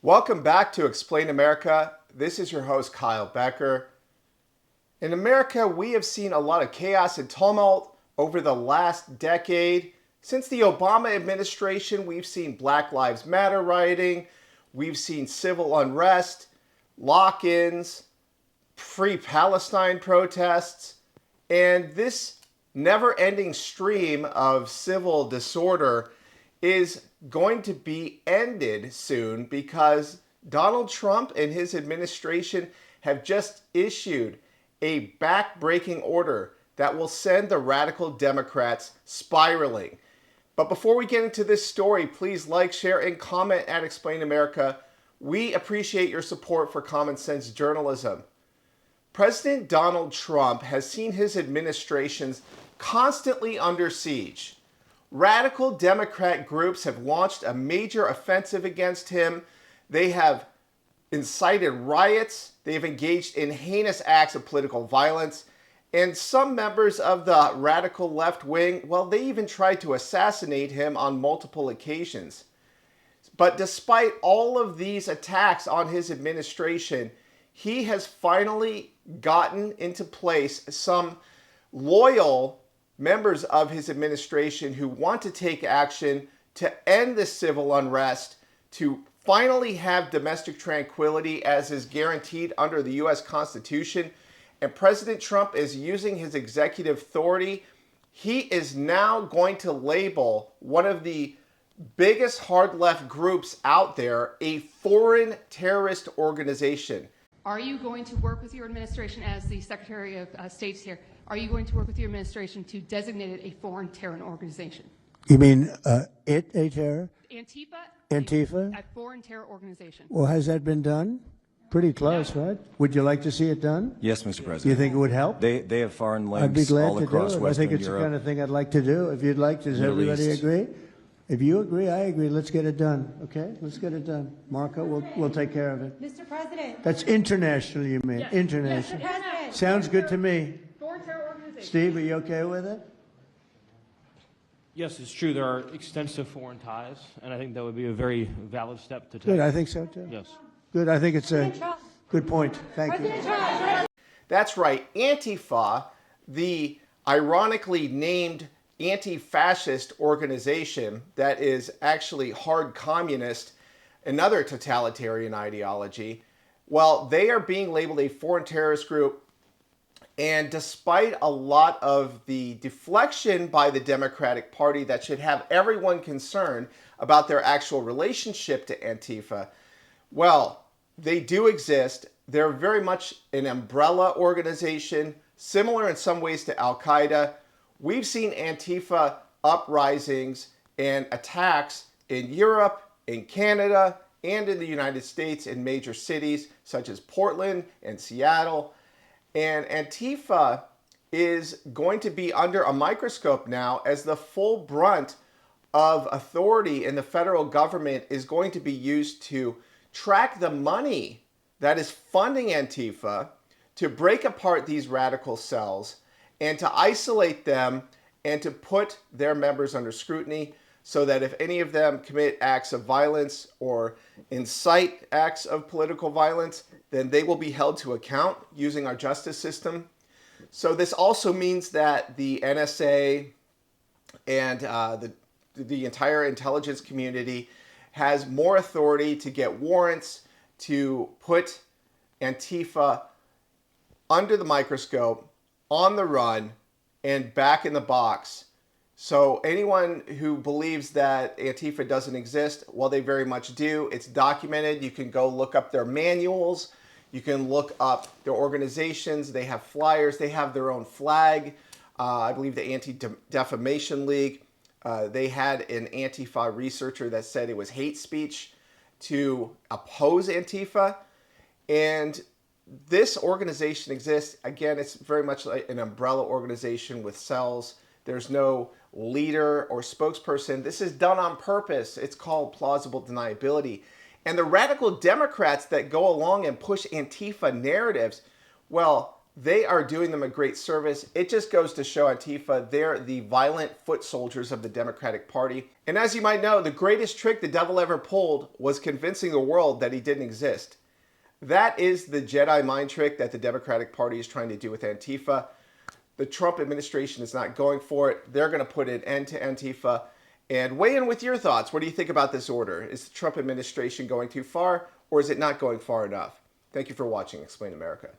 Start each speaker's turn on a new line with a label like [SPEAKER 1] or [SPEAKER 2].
[SPEAKER 1] Welcome back to Explain America. This is your host, Kyle Becker. In America, we have seen a lot of chaos and tumult over the last decade. Since the Obama administration, we've seen Black Lives Matter rioting, we've seen civil unrest, lock-ins, Free Palestine protests, and this never-ending stream of civil disorder is going to be ended soon because Donald Trump and his administration have just issued a back-breaking order that will send the radical Democrats spiraling. But before we get into this story, please like, share, and comment at Explain America. We appreciate your support for common sense journalism. President Donald Trump has seen his administrations constantly under siege. Radical Democrat groups have launched a major offensive against him. They have incited riots. They have engaged in heinous acts of political violence. And some members of the radical left wing, well, they even tried to assassinate him on multiple occasions. But despite all of these attacks on his administration, he has finally gotten into place some loyal members of his administration who want to take action to end this civil unrest, to finally have domestic tranquility as is guaranteed under the U.S. Constitution. And President Trump is using his executive authority. He is now going to label one of the biggest hard left groups out there a foreign terrorist organization.
[SPEAKER 2] Are you going to work with your administration as the Secretary of State's here? Are you going to work with your administration to designate it a foreign terror organization?
[SPEAKER 3] You mean a terror?
[SPEAKER 2] Antifa? A foreign terror organization.
[SPEAKER 3] Well, has that been done? Pretty close, right? Would you like to see it done?
[SPEAKER 4] Yes, Mr. President.
[SPEAKER 3] Do you think it would help?
[SPEAKER 4] They have foreign links
[SPEAKER 3] I'd be glad
[SPEAKER 4] all
[SPEAKER 3] to
[SPEAKER 4] across
[SPEAKER 3] do it. I
[SPEAKER 4] Western
[SPEAKER 3] think it's
[SPEAKER 4] Europe.
[SPEAKER 3] the kind of thing I'd like to do. If you'd like, does
[SPEAKER 4] Middle
[SPEAKER 3] everybody
[SPEAKER 4] East.
[SPEAKER 3] agree? If you agree, I agree. Let's get it done. Okay? Let's get it done. Marco, we'll take care of it.
[SPEAKER 5] Mr. President.
[SPEAKER 3] That's international, you mean?
[SPEAKER 2] Yes.
[SPEAKER 3] International.
[SPEAKER 5] Mr. President.
[SPEAKER 3] Sounds good to me.
[SPEAKER 2] Foreign terror organization.
[SPEAKER 3] Steve, are you okay with it?
[SPEAKER 6] Yes, it's true. There are extensive foreign ties, and I think that would be a very valid step to take.
[SPEAKER 3] Good, I think so too.
[SPEAKER 6] Yes.
[SPEAKER 3] Good, I think it's a good point. Thank you.
[SPEAKER 1] That's right, Antifa, the ironically named anti-fascist organization that is actually hard communist, another totalitarian ideology, well, they are being labeled a foreign terrorist group. And despite a lot of the deflection by the Democratic Party that should have everyone concerned about their actual relationship to Antifa, well, they do exist. They're very much an umbrella organization, similar in some ways to Al-Qaeda. We've seen Antifa uprisings and attacks in Europe, in Canada, and in the United States in major cities such as Portland and Seattle. And Antifa is going to be under a microscope now as the full brunt of authority in the federal government is going to be used to track the money that is funding Antifa, to break apart these radical cells and to isolate them and to put their members under scrutiny so that if any of them commit acts of violence or incite acts of political violence, then they will be held to account using our justice system. So this also means that the NSA and the entire intelligence community has more authority to get warrants to put Antifa under the microscope, on the run, and back in the box. So anyone who believes that Antifa doesn't exist, well, they very much do. It's documented. You can go look up their manuals. You can look up their organizations. They have flyers. They have their own flag. I believe the Anti-Defamation League, they had an Antifa researcher that said it was hate speech to oppose Antifa. And this organization exists. Again, it's very much like an umbrella organization with cells. There's no leader or spokesperson. This is done on purpose. It's called plausible deniability. And the radical Democrats that go along and push Antifa narratives, well, they are doing them a great service. It just goes to show Antifa, they're the violent foot soldiers of the Democratic Party. And as you might know, the greatest trick the devil ever pulled was convincing the world that he didn't exist. That is the Jedi mind trick that the Democratic Party is trying to do with Antifa. The Trump administration is not going for it. They're going to put an end to Antifa. And weigh in with your thoughts. What do you think about this order? Is the Trump administration going too far, or is it not going far enough? Thank you for watching Explain America.